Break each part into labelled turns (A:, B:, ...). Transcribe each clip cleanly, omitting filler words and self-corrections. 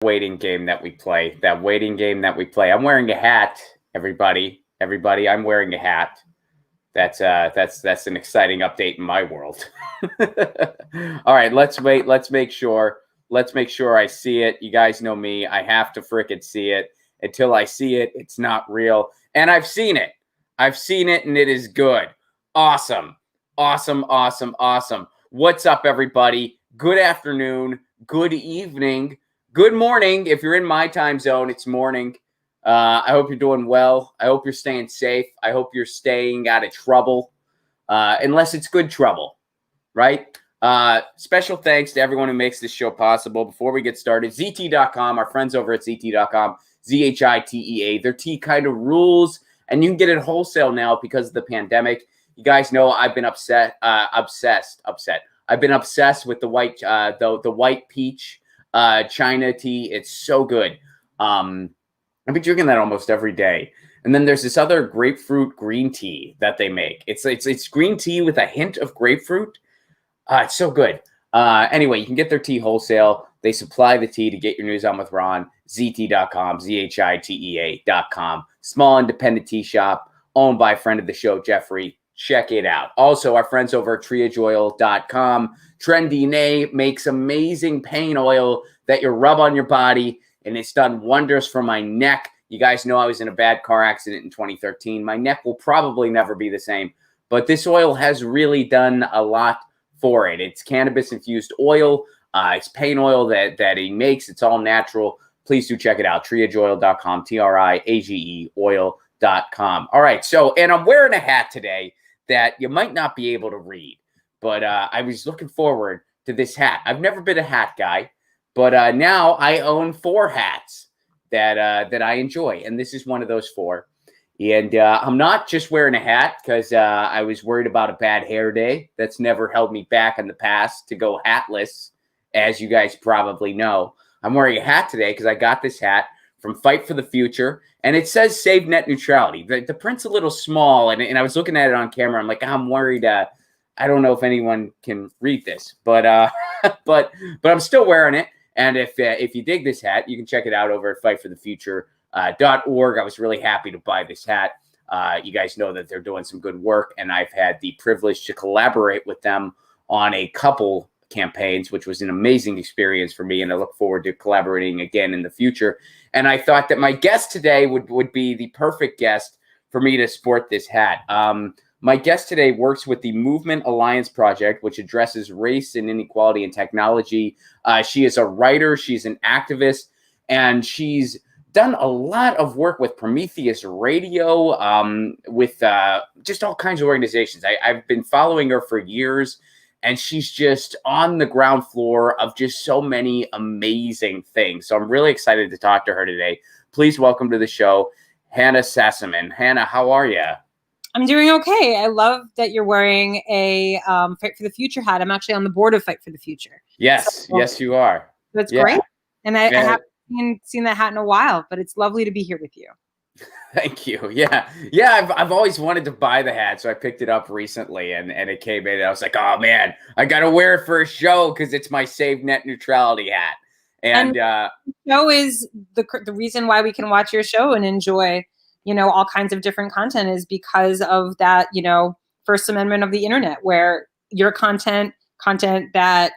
A: waiting game that we play. I'm wearing a hat, everybody. I'm wearing a hat. That's an exciting update in my world. All right, let's wait. Let's make sure I see it. You guys know me. I have to frickin' see it. Until I see it, it's not real. And I've seen it. And it is good. Awesome. What's up, everybody? Good afternoon. Good evening. Good morning. If you're in my time zone, it's morning. I hope you're doing well. I hope you're staying safe. I hope you're staying out of trouble, unless it's good trouble, right? Special thanks to everyone who makes this show possible. Before we get started, ZT.com, our friends over at ZT.com, ZHITEA, their tea kind of rules, and you can get it wholesale now because of the pandemic. You guys know I've been obsessed. I've been obsessed with the white peach China tea. It's so good. I've been drinking that almost every day. And then there's this other grapefruit green tea that they make. It's green tea with a hint of grapefruit. It's so good. Anyway, you can get their tea wholesale. They supply the tea to Get Your News On with Ron, ZT.com, ZHITEA.com. Small independent tea shop owned by a friend of the show, Jeffrey. Check it out. Also, our friends over at triageoil.com. Trendy Nay makes amazing pain oil that you rub on your body, and it's done wonders for my neck. You guys know I was in a bad car accident in 2013. My neck will probably never be the same, but this oil has really done a lot for it. It's cannabis-infused oil. It's pain oil that he makes. It's all natural. Please do check it out. triageoil.com, TRIAGE oil.com. All right, and I'm wearing a hat today that you might not be able to read, but I was looking forward to this hat. I've never been a hat guy, but now I own 4 hats that I enjoy, and this is one of those 4. And I'm not just wearing a hat because I was worried about a bad hair day. That's never held me back in the past to go hatless, as you guys probably know. I'm wearing a hat today because I got this hat from Fight for the Future, and it says Save Net Neutrality. The print's a little small, and I was looking at it on camera. I'm like, I'm worried. I don't know if anyone can read this, but but I'm still wearing it. And if you dig this hat, you can check it out over at fightforthefuture.org. I was really happy to buy this hat. You guys know that they're doing some good work, and I've had the privilege to collaborate with them on a couple campaigns, which was an amazing experience for me, and I look forward to collaborating again in the future. And I thought that my guest today would be the perfect guest for me to sport this hat. My guest today works with the Movement Alliance Project, which addresses race and inequality in technology. She is a writer, she's an activist, and she's done a lot of work with Prometheus Radio, with just all kinds of organizations. I've been following her for years, and she's just on the ground floor of just so many amazing things. So I'm really excited to talk to her today. Please welcome to the show, Hannah Sassaman. Hannah, how are you?
B: I'm doing okay. I love that you're wearing a Fight for the Future hat. I'm actually on the board of Fight for the Future.
A: Yes, yes, you are.
B: That's great. And I haven't seen that hat in a while, but it's lovely to be here with you.
A: Thank you. Yeah. I've always wanted to buy the hat, so I picked it up recently, and it came in, and I was like, oh man, I got to wear it for a show because it's my Save Net Neutrality hat. And
B: the show is the reason why we can watch your show and enjoy, all kinds of different content is because of that, First Amendment of the internet, where your content that,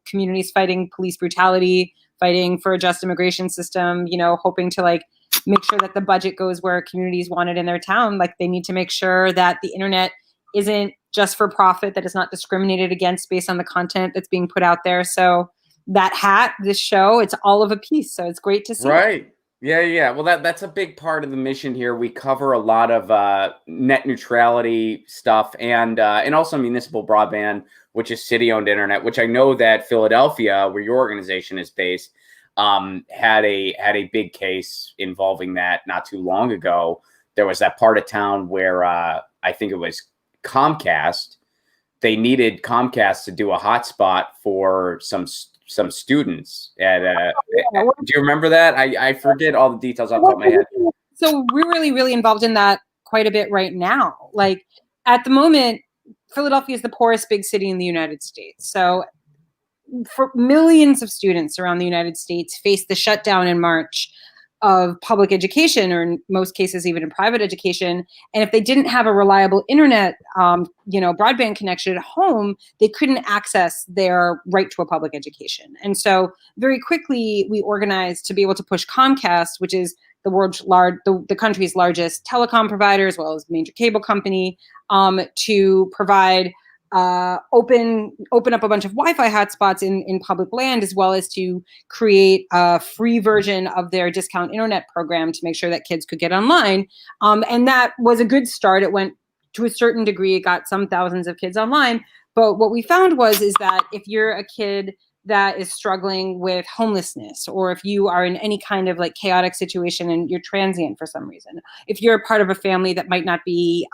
B: communities fighting police brutality, fighting for a just immigration system, hoping to make sure that the budget goes where communities want it in their town. They need to make sure that the internet isn't just for profit, that is not discriminated against based on the content that's being put out there. So that hat, this show, it's all of a piece. So it's great to see.
A: Right. Yeah. Well, that's a big part of the mission here. We cover a lot of net neutrality stuff and also municipal broadband, which is city-owned internet, which I know that Philadelphia, where your organization is based, had a big case involving that not too long ago. There was that part of town where I think it was Comcast. They needed Comcast to do a hotspot for some students. Do you remember that? I forget all the details off the top of my head.
B: So we're really, really involved in that quite a bit right now. At the moment, Philadelphia is the poorest big city in the United States. So for millions of students around the United States faced the shutdown in March of public education, or in most cases even in private education. And if they didn't have a reliable internet, broadband connection at home, they couldn't access their right to a public education. And so very quickly we organized to be able to push Comcast, which is the country's largest telecom provider, as well as major cable company, to provide open up a bunch of Wi-Fi hotspots in public land, as well as to create a free version of their discount internet program to make sure that kids could get online. And that was a good start. It went to a certain degree. It got some thousands of kids online. But what we found is that if you're a kid that is struggling with homelessness, or if you are in any kind of like chaotic situation and you're transient for some reason, if you're a part of a family that might not be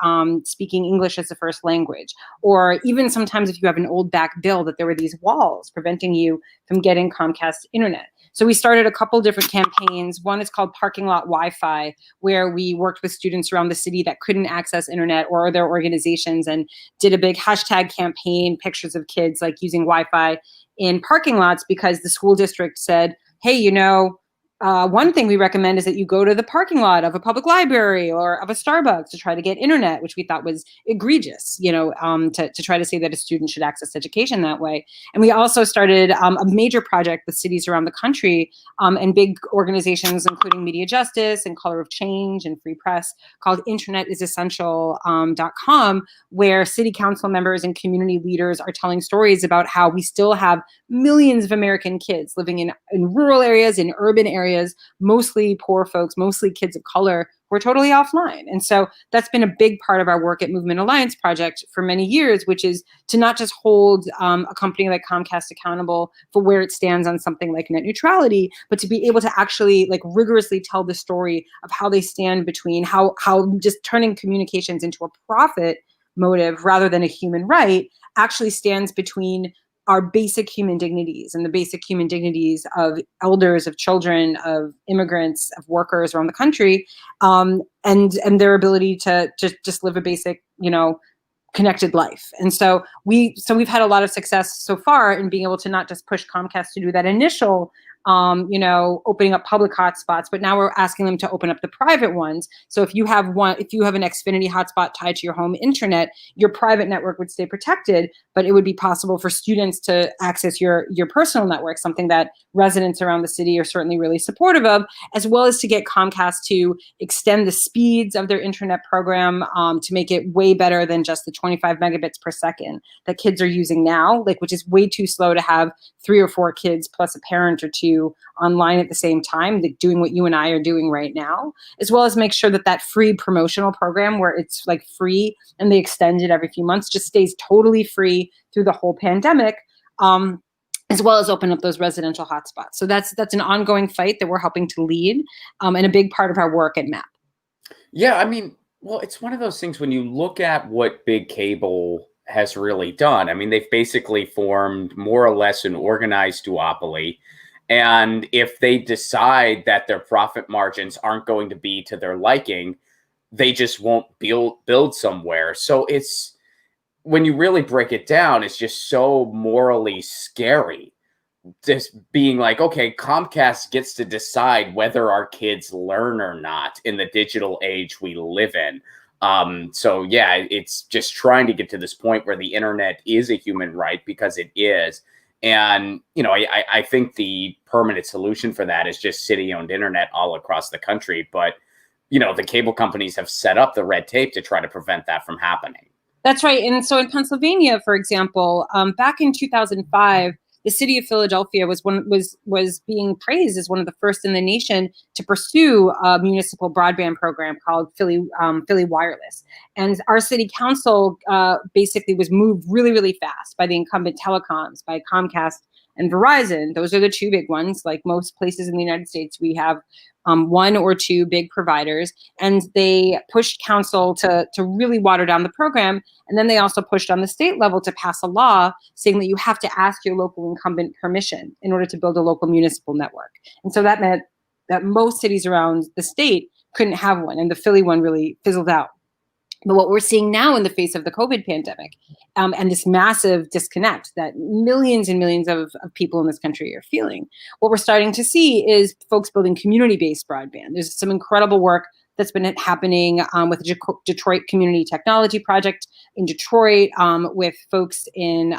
B: speaking English as a first language, or even sometimes if you have an old back bill, that there were these walls preventing you from getting Comcast internet. So we started a couple different campaigns. One is called Parking Lot Wi-Fi, where we worked with students around the city that couldn't access internet, or their organizations, and did a big hashtag campaign, pictures of kids like using Wi-Fi in parking lots, because the school district said, hey, one thing we recommend is that you go to the parking lot of a public library or of a Starbucks to try to get internet, which we thought was egregious, to try to say that a student should access education that way. And we also started a major project with cities around the country and big organizations, including Media Justice and Color of Change and Free Press, called internetisessential.com, where city council members and community leaders are telling stories about how we still have millions of American kids living in rural areas, in urban areas, mostly poor folks, mostly kids of color, who are totally offline. And so that's been a big part of our work at Movement Alliance Project for many years, which is to not just hold a company like Comcast accountable for where it stands on something like net neutrality, but to be able to actually like rigorously tell the story of how they stand between how just turning communications into a profit motive rather than a human right actually stands between our basic human dignities and the basic human dignities of elders, of children, of immigrants, of workers around the country, and their ability to just live a basic, connected life. And so we've had a lot of success so far in being able to not just push Comcast to do that initial opening up public hotspots, but now we're asking them to open up the private ones. So if you have an Xfinity hotspot tied to your home internet, your private network would stay protected, but it would be possible for students to access your personal network, something that residents around the city are certainly really supportive of, as well as to get Comcast to extend the speeds of their internet program to make it way better than just the 25 megabits per second that kids are using now, which is way too slow to have 3 or 4 kids plus a parent or two online at the same time, doing what you and I are doing right now, as well as make sure that free promotional program where it's like free and they extend it every few months just stays totally free through the whole pandemic, as well as open up those residential hotspots. So that's an ongoing fight that we're helping to lead, and a big part of our work at MAP.
A: Yeah, I mean, well, it's one of those things when you look at what big cable has really done. I mean, they've basically formed more or less an organized duopoly. And if they decide that their profit margins aren't going to be to their liking, they just won't build somewhere. So it's, when you really break it down, it's just so morally scary. Just being like, okay, Comcast gets to decide whether our kids learn or not in the digital age we live in. So yeah, it's just trying to get to this point where the internet is a human right, because it is. And, I think the permanent solution for that is just city-owned internet all across the country. But, the cable companies have set up the red tape to try to prevent that from happening.
B: That's right. And so in Pennsylvania, for example, back in 2005, the city of Philadelphia was being praised as one of the first in the nation to pursue a municipal broadband program called Philly Wireless. And our city council basically was moved really, really fast by the incumbent telecoms, by Comcast and Verizon. Those are the two big ones. Like most places in the United States, we have one or two big providers, and they pushed council to really water down the program. And then they also pushed on the state level to pass a law saying that you have to ask your local incumbent permission in order to build a local municipal network. And so that meant that most cities around the state couldn't have one, and the Philly one really fizzled out. But what we're seeing now in the face of the COVID pandemic and this massive disconnect that millions and millions of people in this country are feeling, what we're starting to see is folks building community-based broadband. There's some incredible work that's been happening with the Detroit Community Technology Project in Detroit, with folks in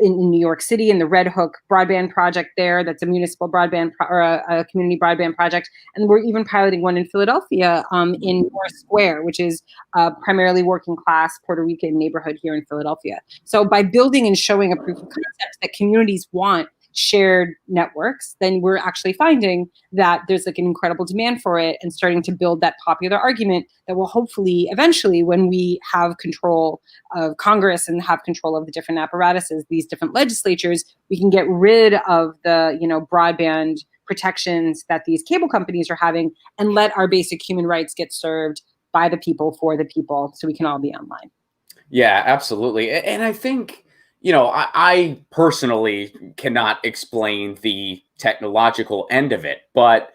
B: New York City, in the Red Hook Broadband Project there. That's a municipal broadband or a community broadband project. And we're even piloting one in Philadelphia in North Square, which is a primarily working class Puerto Rican neighborhood here in Philadelphia. So by building and showing a proof of concept that communities want shared networks, then we're actually finding that there's like an incredible demand for it and starting to build that popular argument that will hopefully eventually, when we have control of Congress and have control of the different apparatuses, these different legislatures, we can get rid of the, broadband protections that these cable companies are having and let our basic human rights get served by the people for the people so we can all be online.
A: Yeah, absolutely. And I think, I personally cannot explain the technological end of it, but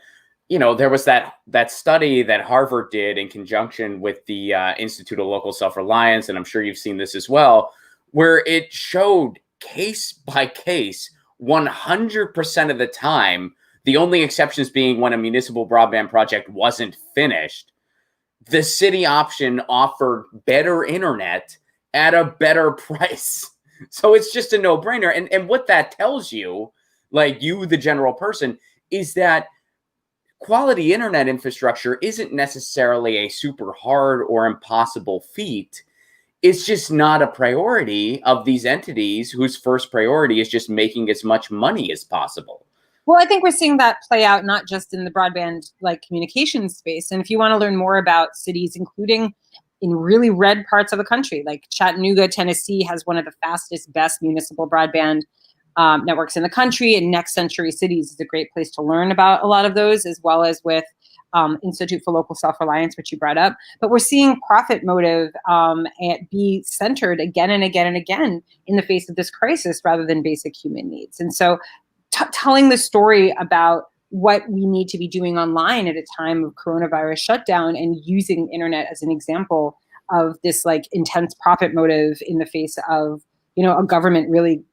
A: there was that study that Harvard did in conjunction with the Institute of Local Self-Reliance, and I'm sure you've seen this as well, where it showed case by case, 100% of the time, the only exceptions being when a municipal broadband project wasn't finished, the city option offered better internet at a better price. So it's just a no-brainer. And what that tells you, like you, the general person, is that quality internet infrastructure isn't necessarily a super hard or impossible feat. It's just not a priority of these entities whose first priority is just making as much money as possible.
B: Well, I think we're seeing that play out not just in the broadband communications space. And if you want to learn more about cities, including in really red parts of the country, like Chattanooga, Tennessee has one of the fastest, best municipal broadband networks in the country, and Next Century Cities is a great place to learn about a lot of those, as well as with Institute for Local Self-Reliance, which you brought up. But we're seeing profit motive be centered again and again and again in the face of this crisis rather than basic human needs. And so telling the story about what we need to be doing online at a time of coronavirus shutdown and using internet as an example of this intense profit motive in the face of, a government really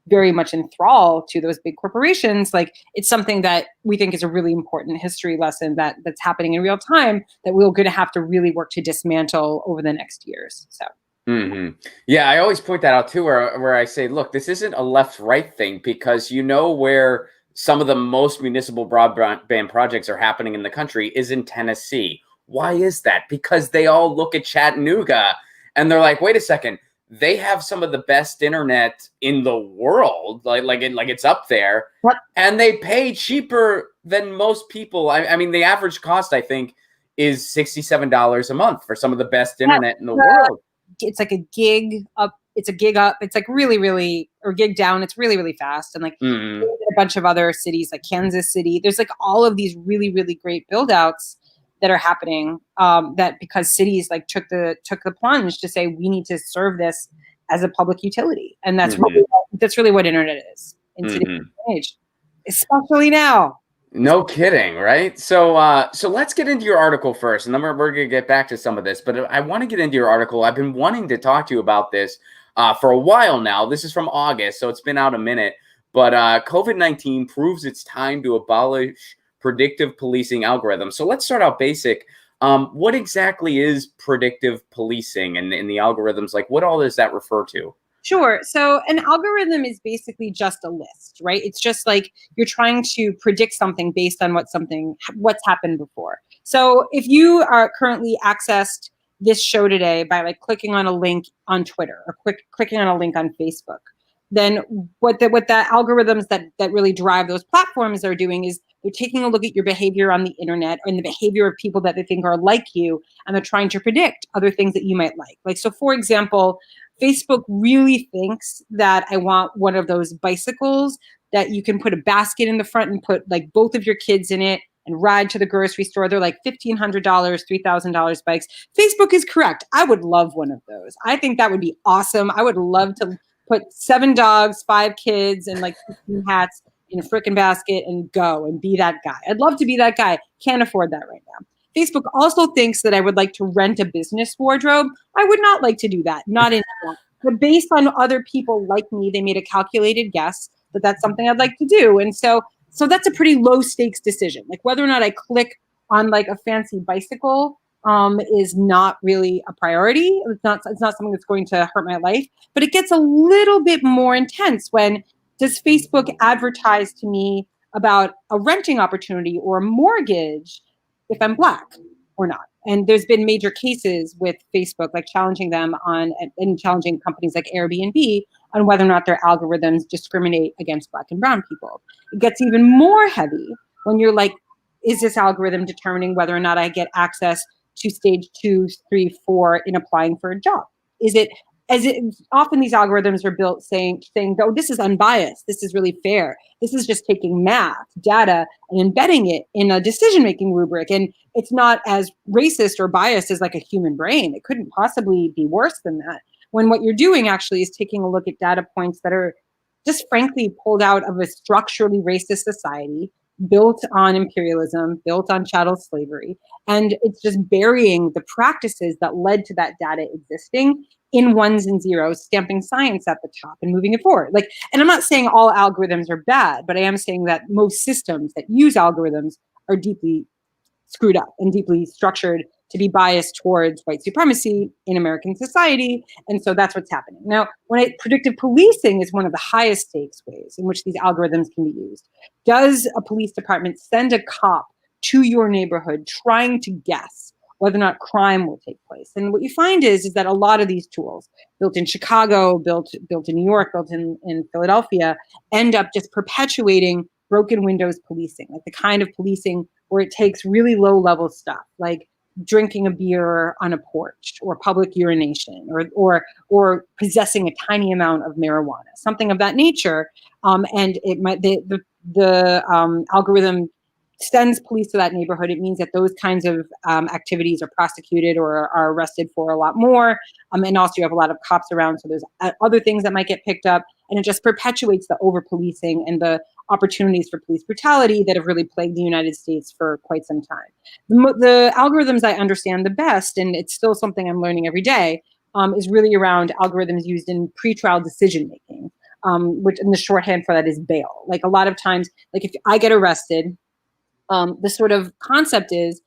B: very much in thrall to those big corporations. It's something that we think is a really important history lesson that's happening in real time that we're going to have to really work to dismantle over the next years. So.
A: Mm-hmm. Yeah, I always point that out too, where I say, look, this isn't a left-right thing, because where some of the most municipal broadband projects are happening in the country is in Tennessee. Why is that? Because they all look at Chattanooga and they're like, wait a second, they have some of the best internet in the world, like it's up there.
B: What?
A: And they pay cheaper than most people. I mean, the average cost, I think, is $67 a month for some of the best internet in the world.
B: It's like a gig up. It's a gig up. It's really, really, or gig down. It's really, really fast. And a bunch of other cities like Kansas City, there's all of these really, really great build outs that are happening that because cities took the plunge to say, we need to serve this as a public utility. And that's really what internet is in today's age, especially now.
A: No kidding, right? So let's get into your article first, and then we're going to get back to some of this. But I want to get into your article. I've been wanting to talk to you about this for a while now. This is from August, so it's been out a minute. But COVID-19 proves it's time to abolish predictive policing algorithms. So let's start out basic. What exactly is predictive policing and the algorithms? What all does that refer to?
B: Sure. So an algorithm is basically just a list, right? It's just you're trying to predict something based on what's happened before. So if you are currently accessed this show today by clicking on a link on Twitter or clicking on a link on Facebook, then what the algorithms that really drive those platforms are doing is they're taking a look at your behavior on the internet and the behavior of people that they think are like you, and they're trying to predict other things that you might like. So for example, Facebook really thinks that I want one of those bicycles that you can put a basket in the front and put both of your kids in it and ride to the grocery store. They're $1,500, $3,000 bikes. Facebook is correct. I would love one of those. I think that would be awesome. I would love to put 7 dogs, 5 kids, and 15 hats in a frickin' basket and go and be that guy. I'd love to be that guy. Can't afford that right now. Facebook also thinks that I would like to rent a business wardrobe. I would not like to do that, not in that. But based on other people like me, they made a calculated guess that that's something I'd like to do. And so that's a pretty low stakes decision. Like whether or not I click on like a fancy bicycle is not really a priority. It's not something that's going to hurt my life, but it gets a little bit more intense when does Facebook advertise to me about a renting opportunity or a mortgage if I'm Black or not. And there's been major cases with Facebook, like challenging them on and challenging companies like Airbnb on whether or not their algorithms discriminate against Black and brown people. It gets even more heavy when you're like, is this algorithm determining whether or not I get access to stage 2, 3, 4 in applying for a job? Is it often these algorithms are built saying, oh, this is unbiased, this is really fair, this is just taking math, data, and embedding it in a decision-making rubric. And it's not as racist or biased as like a human brain. It couldn't possibly be worse than that. When what you're doing actually is taking a look at data points that are just frankly pulled out of a structurally racist society, built on imperialism, built on chattel slavery. And it's just burying the practices that led to that data existing in ones and zeros, stamping science at the top and moving it forward. Like, and I'm not saying all algorithms are bad, but I am saying that most systems that use algorithms are deeply screwed up and deeply structured to be biased towards white supremacy in American society. And so that's what's happening. Now, predictive policing is one of the highest stakes ways in which these algorithms can be used. Does a police department send a cop to your neighborhood trying to guess whether or not crime will take place? And what you find is that a lot of these tools, built in Chicago, built in New York, built in Philadelphia, end up just perpetuating broken windows policing, like the kind of policing where it takes really low level stuff, like drinking a beer on a porch or public urination or possessing a tiny amount of marijuana, something of that nature. And it might the algorithm sends police to that neighborhood. It means that those kinds of activities are prosecuted or are arrested for a lot more. And also you have a lot of cops around, so there's other things that might get picked up. And it just perpetuates the over-policing and the opportunities for police brutality that have really plagued the United States for quite some time. The algorithms I understand the best, and it's still something I'm learning every day, is really around algorithms used in pretrial decision-making, which in the shorthand for that is bail. Like a lot of times, like if I get arrested, the sort of concept is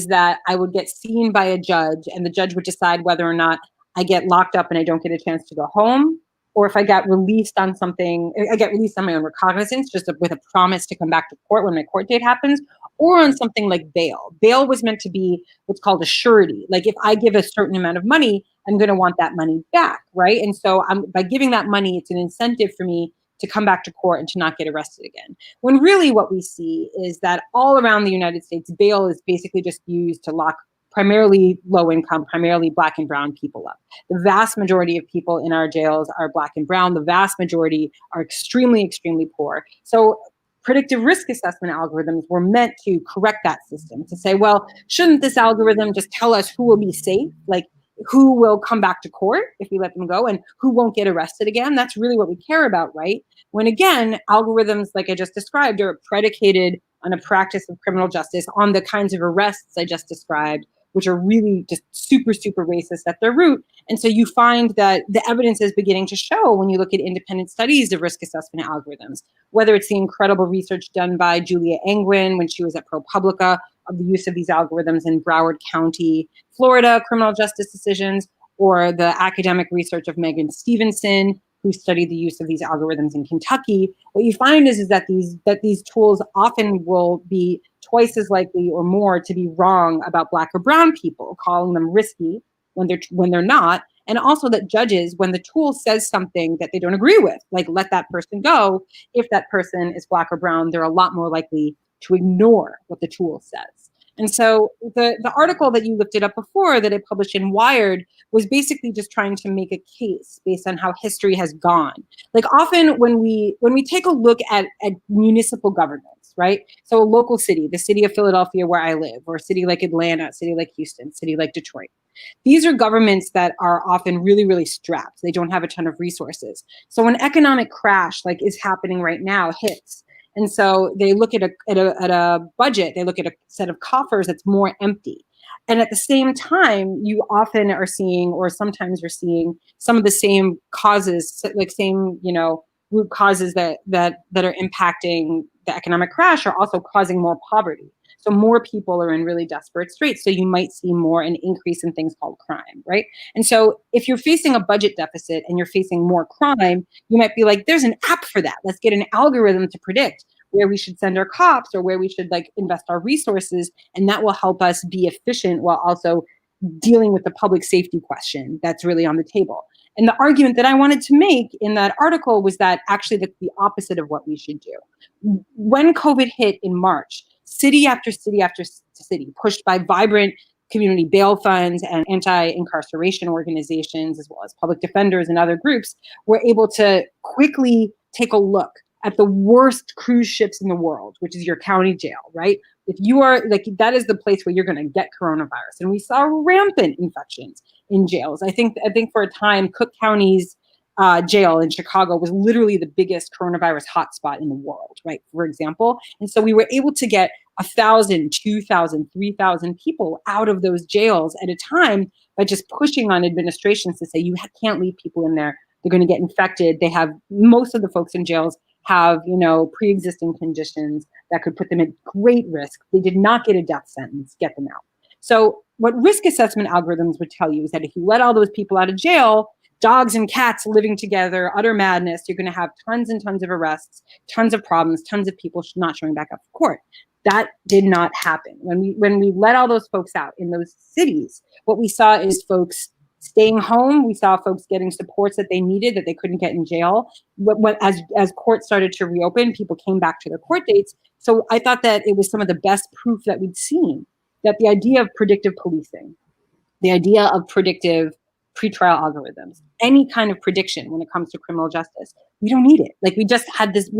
B: that I would get seen by a judge and the judge would decide whether or not I get locked up and I don't get a chance to go home, or if I got released on something, I get released on my own recognizance, just with a promise to come back to court when my court date happens, or on something like bail. Bail was meant to be what's called a surety. Like if I give a certain amount of money, I'm going to want that money back, right? And so by giving that money, it's an incentive for me to come back to court and to not get arrested again. When really what we see is that all around the United States, bail is basically just used to lock primarily low income, primarily Black and brown people up. The vast majority of people in our jails are Black and brown. The vast majority are extremely, extremely poor. So predictive risk assessment algorithms were meant to correct that system, to say, well, shouldn't this algorithm just tell us who will be safe? Like who will come back to court if we let them go and who won't get arrested again? That's really what we care about, right? When again, algorithms, like I just described, are predicated on a practice of criminal justice, on the kinds of arrests I just described, which are really just super, super racist at their root. And so you find that the evidence is beginning to show when you look at independent studies of risk assessment algorithms, whether it's the incredible research done by Julia Angwin when she was at ProPublica of the use of these algorithms in Broward County, Florida, criminal justice decisions, or the academic research of Megan Stevenson, who studied the use of these algorithms in Kentucky. What you find is that these tools often will be twice as likely or more to be wrong about Black or brown people, calling them risky when they're not, and also that judges, when the tool says something that they don't agree with, like let that person go, if that person is Black or brown, they're a lot more likely to ignore what the tool says. And so the article that you lifted up before that I published in Wired was basically just trying to make a case based on how history has gone. Like often when we take a look at municipal governments, right? So a local city, the city of Philadelphia where I live, or a city like Atlanta, a city like Houston, a city like Detroit. These are governments that are often really, really strapped. They don't have a ton of resources. So when economic crash like is happening right now hits, And so they look at a budget, they look at a set of coffers that's more empty. And at the same time, you often are seeing, or sometimes you're seeing, some of the same causes, like same, root causes that are impacting the economic crash are also causing more poverty. So more people are in really desperate straits. So you might see more an increase in things called crime, right? And so if you're facing a budget deficit and you're facing more crime, you might be like, there's an app for that. Let's get an algorithm to predict where we should send our cops or where we should invest our resources. And that will help us be efficient while also dealing with the public safety question that's really on the table. And the argument that I wanted to make in that article was that actually that's the opposite of what we should do. When COVID hit in March, city after city after city, pushed by vibrant community bail funds and anti-incarceration organizations, as well as public defenders and other groups, were able to quickly take a look at the worst cruise ships in the world, which is your county jail, right? If you are that is the place where you're going to get coronavirus. And we saw rampant infections in jails. I think for a time, Cook County's jail in Chicago was literally the biggest coronavirus hotspot in the world, right? For example. And so we were able to get 1,000, 2,000, 3,000 people out of those jails at a time by just pushing on administrations to say, you can't leave people in there. They're going to get infected. Most of the folks in jails have, pre-existing conditions that could put them at great risk. They did not get a death sentence, get them out. So what risk assessment algorithms would tell you is that if you let all those people out of jail, dogs and cats living together, utter madness, you're going to have tons and tons of arrests, tons of problems, tons of people not showing back up for court. That did not happen. When we let all those folks out in those cities, what we saw is folks staying home. We saw folks getting supports that they needed that they couldn't get in jail. As courts started to reopen, people came back to their court dates. So I thought that it was some of the best proof that we'd seen that the idea of predictive policing, the idea of predictive pretrial algorithms, any kind of prediction when it comes to criminal justice, we don't need it. We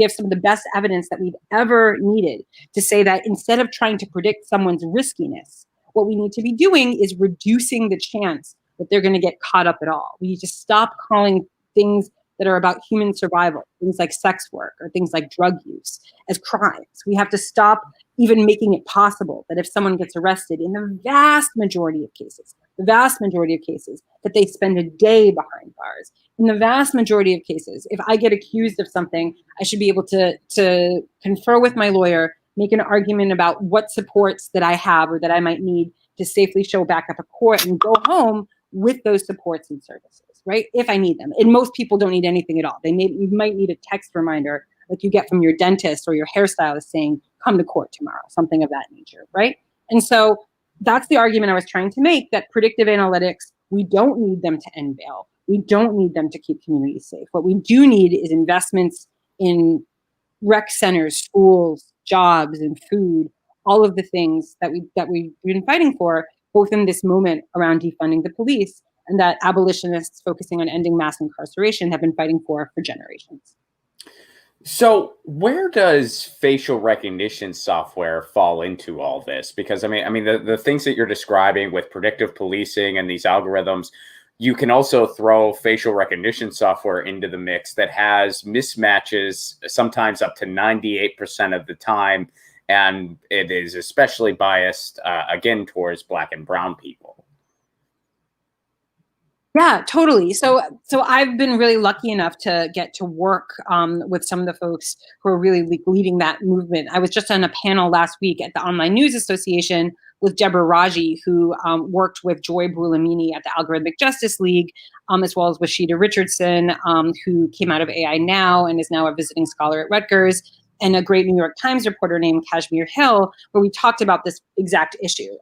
B: have some of the best evidence that we've ever needed to say that instead of trying to predict someone's riskiness, what we need to be doing is reducing the chance that they're going to get caught up at all. We need to stop calling things that are about human survival, things like sex work or things like drug use, as crimes. We have to stop even making it possible that if someone gets arrested, in the vast majority of cases, that they spend a day behind bars. In the vast majority of cases, if I get accused of something, I should be able to confer with my lawyer, make an argument about what supports that I have or that I might need to safely show back up at court and go home with those supports and services, right? If I need them. And most people don't need anything at all. You might need a text reminder like you get from your dentist or your hairstylist saying, come to court tomorrow, something of that nature, right? And so that's the argument I was trying to make, that predictive analytics, we don't need them to end bail. We don't need them to keep communities safe. What we do need is investments in rec centers, schools, jobs, and food, all of the things that we've been fighting for, both in this moment around defunding the police and that abolitionists focusing on ending mass incarceration have been fighting for generations.
A: So where does facial recognition software fall into all this? Because the things that you're describing with predictive policing and these algorithms, you can also throw facial recognition software into the mix that has mismatches sometimes up to 98% of the time. And it is especially biased, again, towards Black and brown people.
B: Yeah, totally. So I've been really lucky enough to get to work with some of the folks who are really leading that movement. I was just on a panel last week at the Online News Association with Deborah Raji, who worked with Joy Brulamini at the Algorithmic Justice League, as well as with Sheeta Richardson, who came out of AI Now and is now a visiting scholar at Rutgers, and a great New York Times reporter named Kashmir Hill, where we talked about this exact issue.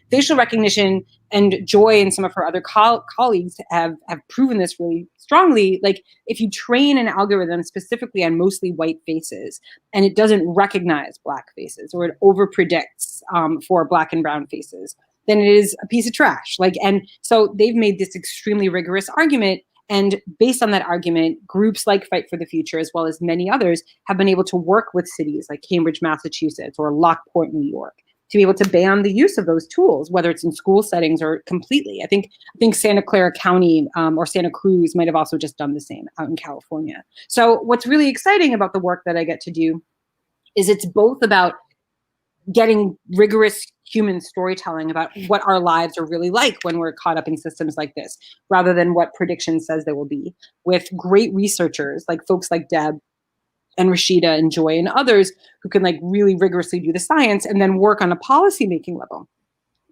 B: Facial recognition, and Joy and some of her other colleagues have proven this really strongly. Like, if you train an algorithm specifically on mostly white faces, and it doesn't recognize Black faces, or it over-predicts for Black and brown faces, then it is a piece of trash. And so they've made this extremely rigorous argument. And based on that argument, groups like Fight for the Future, as well as many others, have been able to work with cities like Cambridge, Massachusetts, or Lockport, New York, to be able to ban the use of those tools, whether it's in school settings or completely. I think Santa Clara County or Santa Cruz might have also just done the same out in California. So what's really exciting about the work that I get to do is it's both about getting rigorous human storytelling about what our lives are really like when we're caught up in systems like this, rather than what prediction says they will be, with great researchers like folks like Deb and Rashida and Joy and others who can like really rigorously do the science and then work on a policymaking level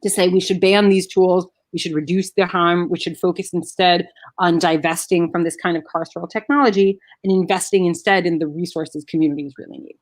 B: to say we should ban these tools, we should reduce their harm, we should focus instead on divesting from this kind of carceral technology and investing instead in the resources communities really need.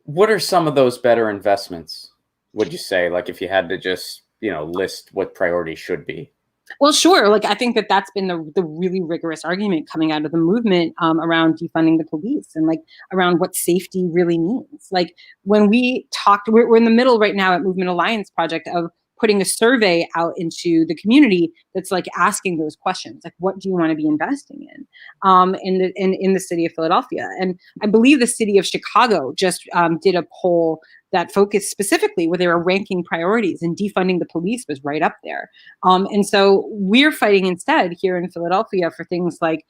A: What are some of those better investments, would you say? Like if you had to just, list what priorities should be?
B: Well, sure. Like, I think that that's been the really rigorous argument coming out of the movement around defunding the police and like around what safety really means. Like when we talked, we're in the middle right now at Movement Alliance Project of putting a survey out into the community that's like asking those questions, like what do you want to be investing in the city of Philadelphia? And I believe the city of Chicago just did a poll that focused specifically where they were ranking priorities, and defunding the police was right up there. And so we're fighting instead here in Philadelphia for things like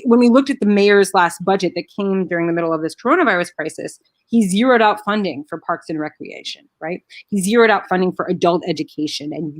B: when we looked at the mayor's last budget that came during the middle of this coronavirus crisis, he zeroed out funding for parks and recreation, right? He zeroed out funding for adult education and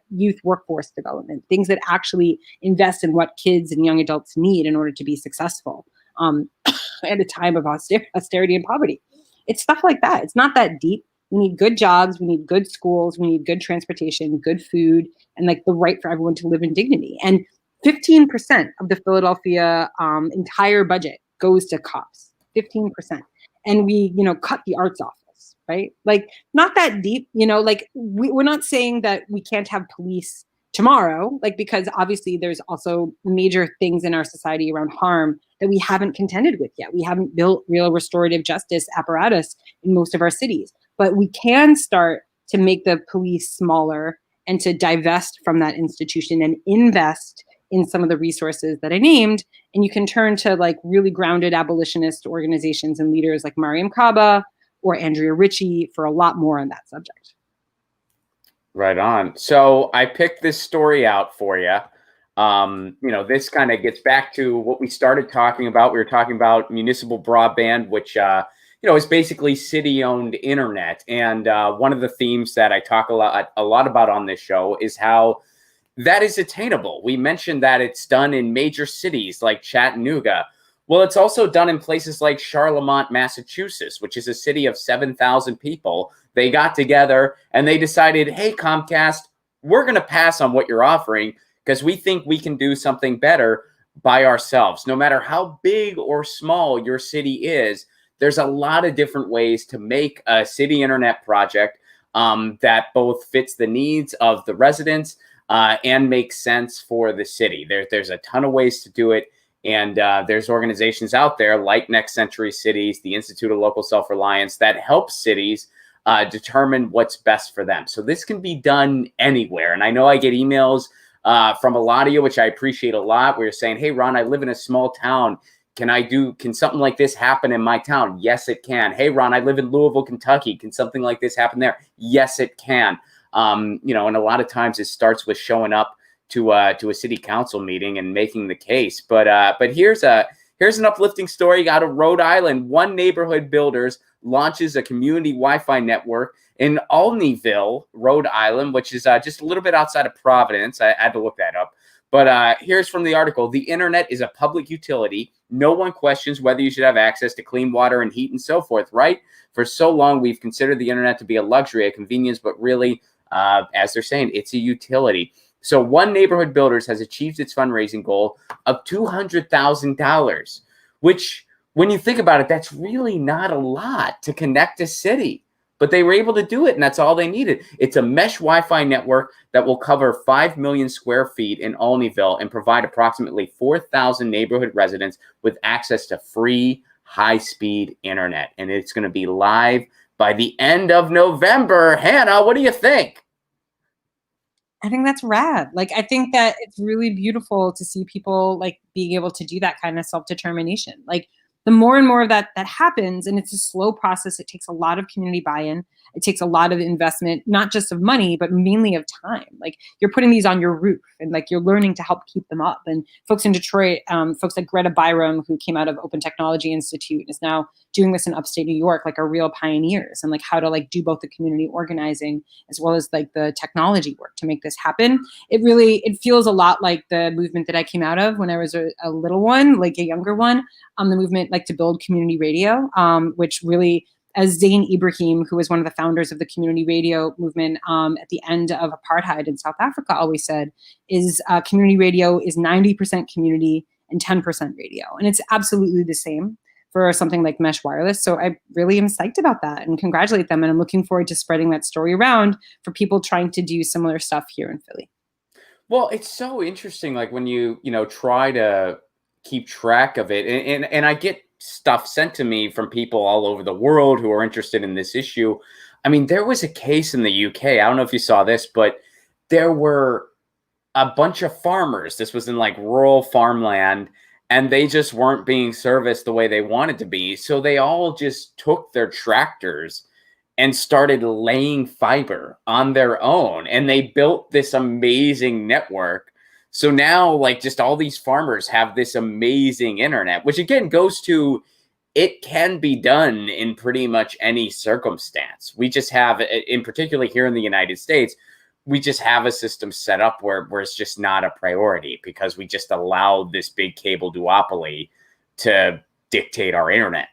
B: youth workforce development, things that actually invest in what kids and young adults need in order to be successful at a time of austerity and poverty. It's stuff like that. It's not that deep. We need good jobs. We need good schools. We need good transportation, good food, and like the right for everyone to live in dignity. And 15% of the Philadelphia entire budget goes to cops, 15%. And we, cut the arts office, right? Like not that deep, like we're not saying that we can't have police tomorrow, like, because obviously there's also major things in our society around harm that we haven't contended with yet. We haven't built real restorative justice apparatus in most of our cities, but we can start to make the police smaller and to divest from that institution and invest in some of the resources that I named. And you can turn to like really grounded abolitionist organizations and leaders like Mariam Kaba or Andrea Ritchie for a lot more on that subject.
A: Right on. So I picked this story out for you. This kind of gets back to what we started talking about. We were talking about municipal broadband, which, is basically city-owned internet. And one of the themes that I talk a lot about on this show is how that is attainable. We mentioned that it's done in major cities like Chattanooga. Well, it's also done in places like Charlemont, Massachusetts, which is a city of 7,000 people. They got together and they decided, hey, Comcast, we're going to pass on what you're offering because we think we can do something better by ourselves. No matter how big or small your city is, there's a lot of different ways to make a city internet project that both fits the needs of the residents and makes sense for the city. There's a ton of ways to do it. And there's organizations out there like Next Century Cities, the Institute of Local Self-Reliance, that help cities determine what's best for them. So this can be done anywhere. And I know I get emails from a lot of you, which I appreciate a lot, where you're saying, hey, Ron, I live in a small town. Can something like this happen in my town? Yes, it can. Hey, Ron, I live in Louisville, Kentucky. Can something like this happen there? Yes, it can. And a lot of times it starts with showing up to a city council meeting and making the case. But here's an uplifting story out of Rhode Island. One Neighborhood Builders launches a community Wi-Fi network in Olneyville, Rhode Island, which is just a little bit outside of Providence. I had to look that up. But here's from the article. The internet is a public utility. No one questions whether you should have access to clean water and heat and so forth, right? For so long, we've considered the internet to be a luxury, a convenience, but really, as they're saying, it's a utility. So One Neighborhood Builders has achieved its fundraising goal of $200,000, which when you think about it, that's really not a lot to connect a city. But they were able to do it, and that's all they needed. It's a mesh Wi-Fi network that will cover 5 million square feet in Olneyville and provide approximately 4,000 neighborhood residents with access to free, high-speed internet. And it's going to be live by the end of November. Hannah, what do you think?
B: I think that's rad. Like, I think that it's really beautiful to see people like being able to do that kind of self-determination. Like, the more and more of that happens, and it's a slow process. It takes a lot of community buy-in. It takes a lot of investment, not just of money, but mainly of time. Like, you're putting these on your roof and like you're learning to help keep them up. And folks in Detroit, folks like Greta Byram, who came out of Open Technology Institute, is now doing this in upstate New York, like are real pioneers, and like how to like do both the community organizing as well as like the technology work to make this happen. It feels a lot like the movement that I came out of when I was a little one, like a younger one, the movement like to build community radio, which really, as Zain Ibrahim, who was one of the founders of the community radio movement at the end of apartheid in South Africa, always said, is community radio is 90% community and 10% radio. And it's absolutely the same for something like Mesh Wireless. So I really am psyched about that and congratulate them. And I'm looking forward to spreading that story around for people trying to do similar stuff here in Philly.
A: Well, it's so interesting, like when you try to keep track of it, and I get stuff sent to me from people all over the world who are interested in this issue. I mean, there was a case in the UK, I don't know if you saw this, but there were a bunch of farmers. This was in like rural farmland, and they just weren't being serviced the way they wanted to be. So they all just took their tractors and started laying fiber on their own. And they built this amazing network. So now, like, just all these farmers have this amazing internet, which again goes to, it can be done in pretty much any circumstance. We just have, in particular here in the United States, we just have a system set up where it's just not a priority because we just allowed this big cable duopoly to dictate our internet.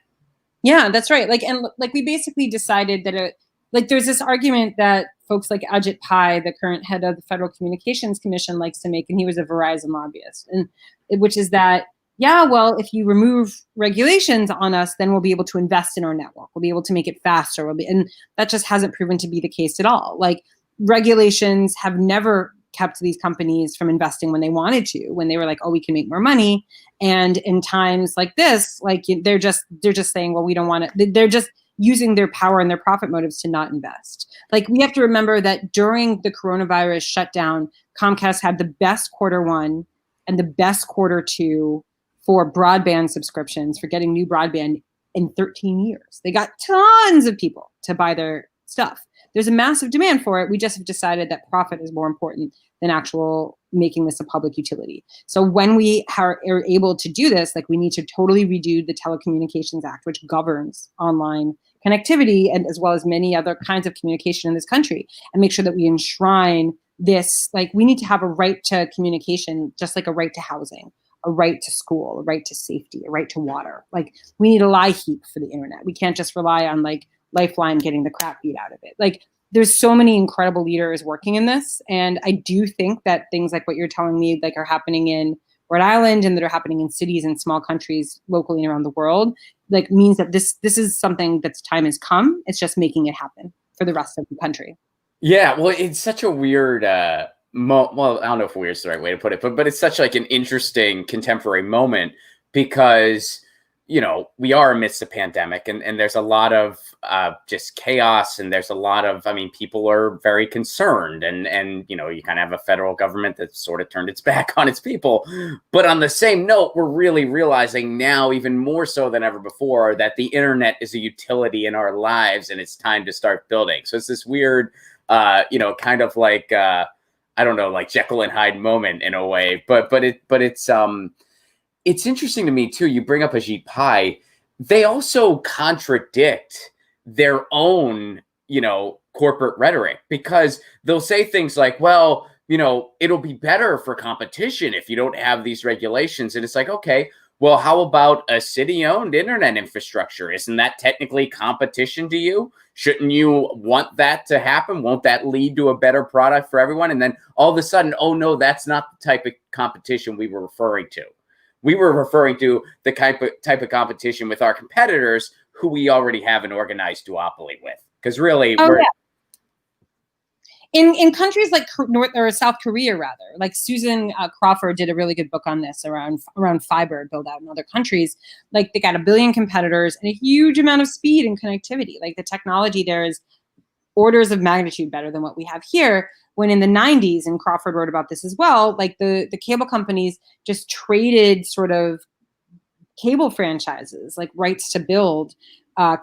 B: Yeah, that's right. Like, and like we basically decided that there's this argument that folks like Ajit Pai, the current head of the Federal Communications Commission, likes to make, and he was a Verizon lobbyist, and which is that, yeah, well, if you remove regulations on us, then we'll be able to invest in our network. We'll be able to make it faster. And that just hasn't proven to be the case at all. Like, regulations have never kept these companies from investing when they wanted to, when they were like, oh, we can make more money. And in times like this, like they're just saying, well, we don't want to, they're just using their power and their profit motives to not invest. Like, we have to remember that during the coronavirus shutdown, Comcast had the best Q1 and the best Q2 for broadband subscriptions, for getting new broadband in 13 years. They got tons of people to buy their stuff. There's a massive demand for it. We just have decided that profit is more important than actual making this a public utility. So when we are able to do this, like, we need to totally redo the Telecommunications Act, which governs online connectivity and as well as many other kinds of communication in this country, and make sure that we enshrine this. Like, we need to have a right to communication, just like a right to housing, a right to school, a right to safety, a right to water. Like, we need a lie heap for the internet. We can't just rely on like Lifeline getting the crap beat out of it. Like, there's so many incredible leaders working in this. And I do think that things like what you're telling me, like, are happening in Rhode Island and that are happening in cities and small countries locally and around the world, like, means that this is something that's time has come. It's just making it happen for the rest of the country. Yeah.
A: Well, it's such a weird, well, I don't know if weird is the right way to put it, but it's such like an interesting contemporary moment because, we are amidst a pandemic and there's a lot of just chaos, and there's a lot of, people are very concerned, and you kind of have a federal government that's sort of turned its back on its people. But on the same note, we're really realizing now, even more so than ever before, that the internet is a utility in our lives and it's time to start building. So it's this weird, kind of like, I don't know, like Jekyll and Hyde moment in a way, but it's interesting to me too. You bring up Ajit Pai. They also contradict their own, corporate rhetoric, because they'll say things like, well, it'll be better for competition if you don't have these regulations. And it's like, okay, well, how about a city-owned internet infrastructure? Isn't that technically competition to you? Shouldn't you want that to happen? Won't that lead to a better product for everyone? And then all of a sudden, oh no, that's not the type of competition we were referring to. We were referring to the type of competition with our competitors who we already have an organized duopoly with. Because really,
B: in countries like North or South Korea, rather, like Susan Crawford did a really good book on this around fiber build out in other countries. Like, they got 1 billion competitors and a huge amount of speed and connectivity. Like, the technology there is orders of magnitude better than what we have here. When in the 90s, and Crawford wrote about this as well, like the cable companies just traded sort of cable franchises, like rights to build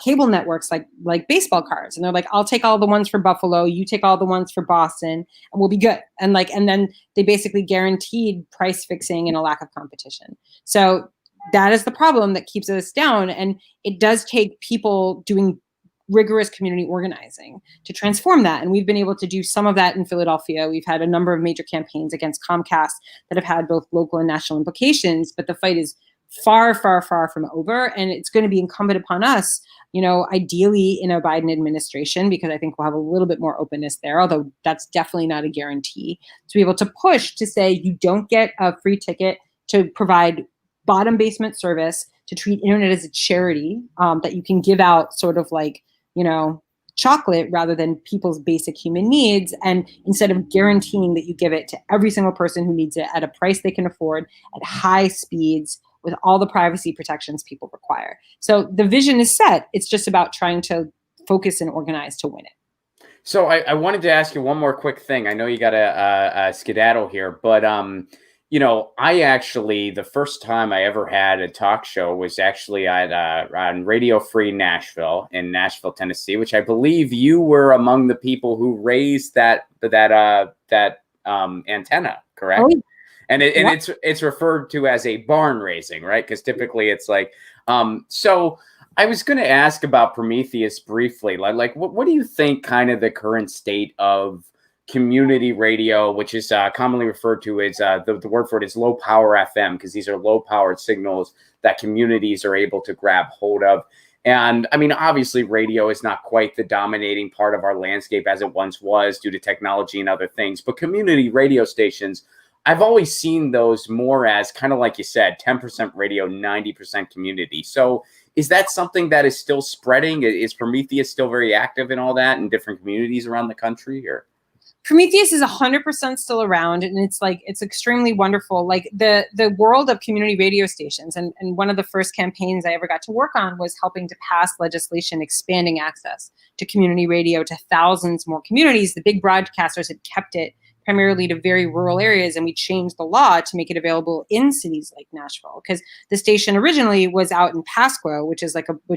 B: cable networks, like baseball cards. And they're like, I'll take all the ones for Buffalo, you take all the ones for Boston, and we'll be good. And then they basically guaranteed price fixing and a lack of competition. So that is the problem that keeps us down. And it does take people doing rigorous community organizing to transform that. And we've been able to do some of that in Philadelphia. We've had a number of major campaigns against Comcast that have had both local and national implications, but the fight is far, far, far from over. And it's going to be incumbent upon us, ideally in a Biden administration, because I think we'll have a little bit more openness there, although that's definitely not a guarantee, to be able to push to say you don't get a free ticket to provide bottom basement service, to treat internet as a charity that you can give out sort of like, chocolate rather than people's basic human needs. And instead of guaranteeing that you give it to every single person who needs it at a price they can afford at high speeds with all the privacy protections people require. So the vision is set. It's just about trying to focus and organize to win it.
A: So I wanted to ask you one more quick thing. I know you got a skedaddle here, but I actually, the first time I ever had a talk show was actually on Radio Free Nashville in Nashville, Tennessee, which I believe you were among the people who raised that antenna, correct? Oh, and it's referred to as a barn raising, right? Because typically it's like, so I was going to ask about Prometheus briefly. Like what do you think kind of the current state of community radio, which is commonly referred to as the word for it is low power FM, because these are low powered signals that communities are able to grab hold of. And I mean, obviously radio is not quite the dominating part of our landscape as it once was due to technology and other things, but community radio stations, I've always seen those more as kind of like you said, 10% radio, 90% community. So is that something that is still spreading? Is Prometheus still very active in all that in different communities around the country, or?
B: Prometheus is 100% still around, and it's extremely wonderful. Like the world of community radio stations, and one of the first campaigns I ever got to work on was helping to pass legislation expanding access to community radio to thousands more communities. The big broadcasters had kept it primarily to very rural areas, and we changed the law to make it available in cities like Nashville, because the station originally was out in Pasco, which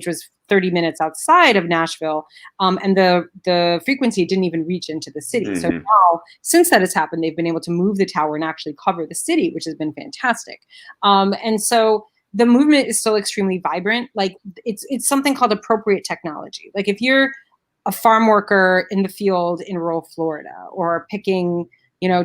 B: was 30 minutes outside of Nashville, and the frequency didn't even reach into the city. Mm-hmm. So now, since that has happened, they've been able to move the tower and actually cover the city, which has been fantastic. And so the movement is still extremely vibrant. Like it's something called appropriate technology. Like if you're a farm worker in the field in rural Florida, or picking,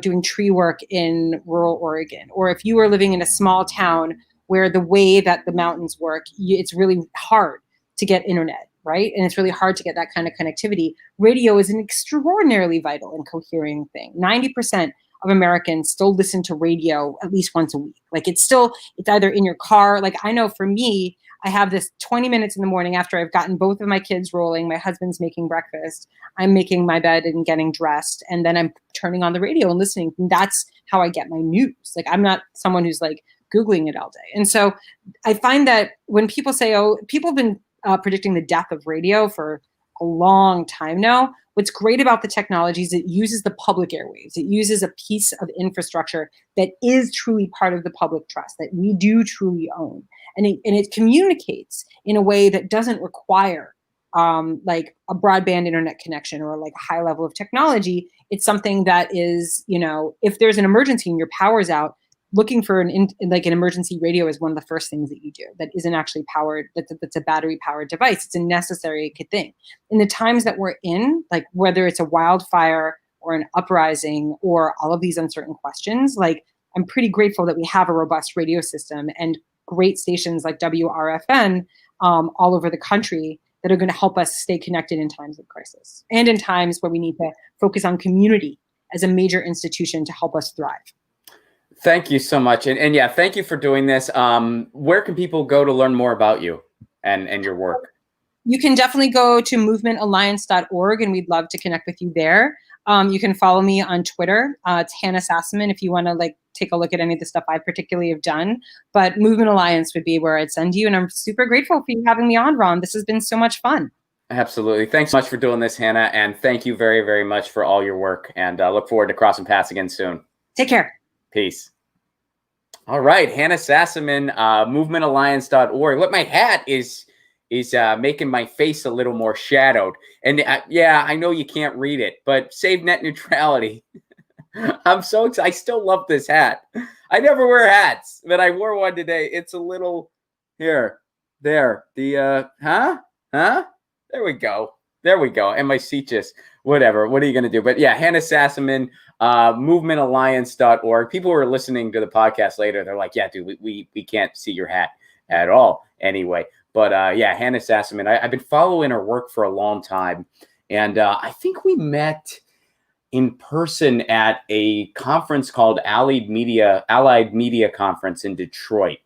B: doing tree work in rural Oregon, or if you are living in a small town where the way that the mountains work, it's really hard to get internet, right? And it's really hard to get that kind of connectivity. Radio is an extraordinarily vital and cohering thing. 90% of Americans still listen to radio at least once a week. Like it's either in your car. Like I know for me, I have this 20 minutes in the morning after I've gotten both of my kids rolling, my husband's making breakfast, I'm making my bed and getting dressed, and then I'm turning on the radio and listening. And that's how I get my news. Like I'm not someone who's like Googling it all day. And so I find that when people say, people have been predicting the death of radio for a long time now, what's great about the technology is it uses the public airwaves. It uses a piece of infrastructure that is truly part of the public trust, that we do truly own. And it communicates in a way that doesn't require like a broadband internet connection or like a high level of technology. It's something that is, if there's an emergency and your power's out, looking for an emergency radio is one of the first things that you do that isn't actually powered, that's a battery powered device. It's a necessary thing. In the times that we're in, like whether it's a wildfire or an uprising or all of these uncertain questions, like I'm pretty grateful that we have a robust radio system and great stations like WRFN all over the country that are going to help us stay connected in times of crisis and in times where we need to focus on community as a major institution to help us thrive.
A: Thank you so much. And yeah, thank you for doing this. Where can people go to learn more about you and your work?
B: You can definitely go to movementalliance.org, and we'd love to connect with you there. You can follow me on Twitter. It's Hannah Sassaman if you want to take a look at any of the stuff I particularly have done. But Movement Alliance would be where I'd send you. And I'm super grateful for you having me on, Ron. This has been so much fun.
A: Absolutely. Thanks so much for doing this, Hannah. And thank you very, very much for all your work. And I look forward to crossing paths again soon.
B: Take care.
A: Peace. All right. Hannah Sassaman, movementalliance.org. Look, my hat is making my face a little more shadowed. And yeah, I know you can't read it, but save net neutrality. I'm so excited. I still love this hat. I never wear hats, but I wore one today. It's a little here, there. The huh? There we go. There we go. And my seat just whatever. What are you gonna do? But yeah, Hannah Sassaman, movementalliance.org. People who are listening to the podcast later, they're like, yeah, dude, we can't see your hat at all. Anyway, but yeah, Hannah Sassaman. I've been following her work for a long time, and I think we met in person at a conference called Allied Media Conference in Detroit.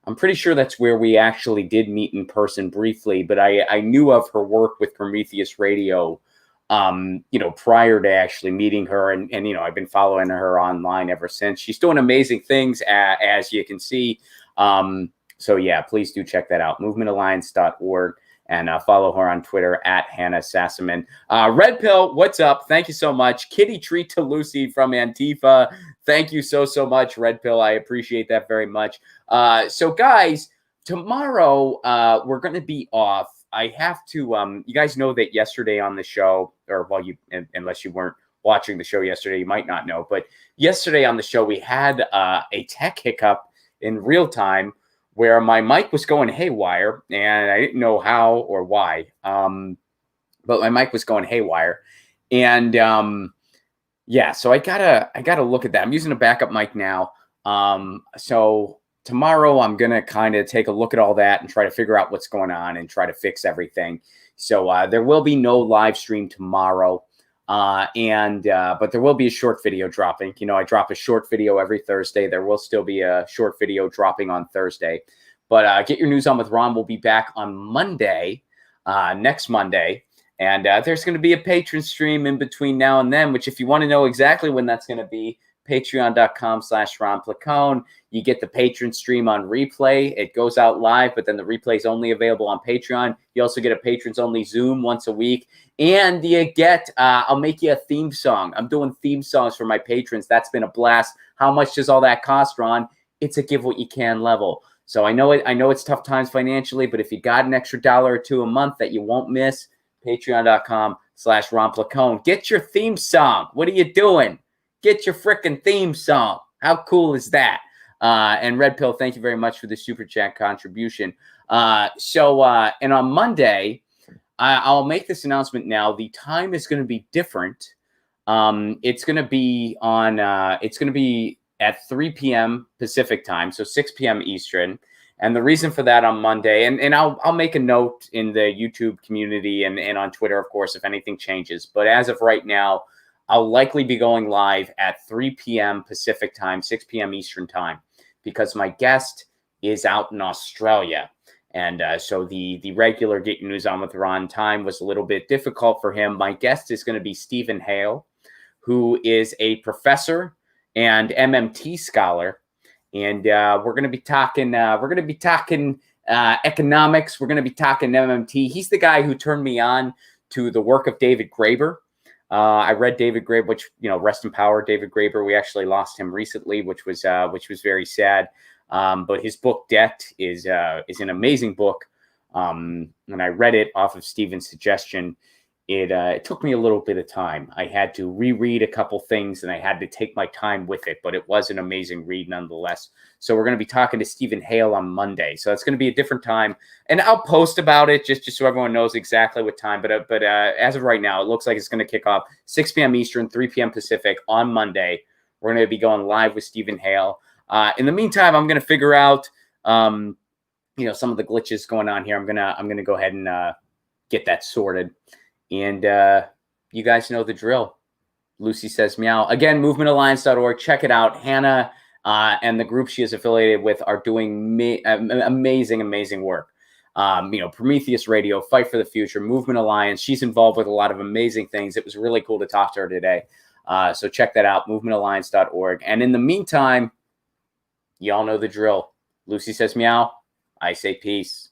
A: I'm pretty sure that's where we actually did meet in person briefly, but I knew of her work with Prometheus Radio, prior to actually meeting her. And I've been following her online ever since. She's doing amazing things, as you can see. So yeah, please do check that out, movementalliance.org. And follow her on Twitter at Hannah Sassaman. Red Pill, what's up? Thank you so much. Kitty Treat to Lucy from Antifa. Thank you so much, Red Pill. I appreciate that very much. So guys, tomorrow we're going to be off. I have to, you guys know that yesterday on the show, or unless you weren't watching the show yesterday, you might not know. But yesterday on the show, we had a tech hiccup in real time, where my mic was going haywire, and I didn't know how or why, but my mic was going haywire, and yeah, so I gotta look at that. I'm using a backup mic now, so tomorrow I'm gonna kind of take a look at all that and try to figure out what's going on and try to fix everything. So there will be no live stream tomorrow. But there will be a short video dropping. I drop a short video every Thursday. There will still be a short video dropping on Thursday. But Get Your News On with Ron will be back on Monday, next Monday. And there's going to be a Patreon stream in between now and then, which if you want to know exactly when that's going to be, patreon.com/Ron Placone. You get the Patreon stream on replay. It goes out live, but then the replay is only available on Patreon. You also get a patrons only Zoom once a week. And you get, I'll make you a theme song. I'm doing theme songs for my patrons. That's been a blast. How much does all that cost, Ron? It's a give what you can level. So I know it's tough times financially, but if you got an extra $1 or $2 a month that you won't miss, patreon.com/Ron Placone. Get your theme song. What are you doing? Get your freaking theme song. How cool is that? And Red Pill, thank you very much for the super chat contribution. And on Monday, I'll make this announcement now. The time is going to be different. It's going to be at 3 p.m. Pacific time, so 6 p.m. Eastern. And the reason for that on Monday, and I'll make a note in the YouTube community and on Twitter, of course, if anything changes. But as of right now, I'll likely be going live at 3 p.m. Pacific time, 6 p.m. Eastern time, because my guest is out in Australia. And so the regular Get Your News On with Ron time was a little bit difficult for him. My guest is going to be Stephen Hale, who is a professor and MMT scholar. And we're going to be talking economics. We're going to be talking MMT. He's the guy who turned me on to the work of David Graeber. I read David Graeber, which, rest in power, David Graeber. We actually lost him recently, which was very sad. But his book Debt is an amazing book. And I read it off of Stephen's suggestion. It took me a little bit of time. I had to reread a couple things and I had to take my time with it, but it was an amazing read nonetheless. So we're going to be talking to Stephen Hale on Monday. So it's going to be a different time, and I'll post about it just so everyone knows exactly what time. But as of right now, it looks like it's going to kick off 6 p.m. Eastern, 3 p.m. Pacific on Monday. We're going to be going live with Stephen Hale. In the meantime, I'm going to figure out, some of the glitches going on here. I'm gonna go ahead and get that sorted. And you guys know the drill. Lucy says meow. Again, movementalliance.org. Check it out. Hannah and the group she is affiliated with are doing amazing work. Prometheus Radio, Fight for the Future, Movement Alliance. She's involved with a lot of amazing things. It was really cool to talk to her today. So check that out, movementalliance.org. And in the meantime, y'all know the drill. Lucy says meow. I say peace.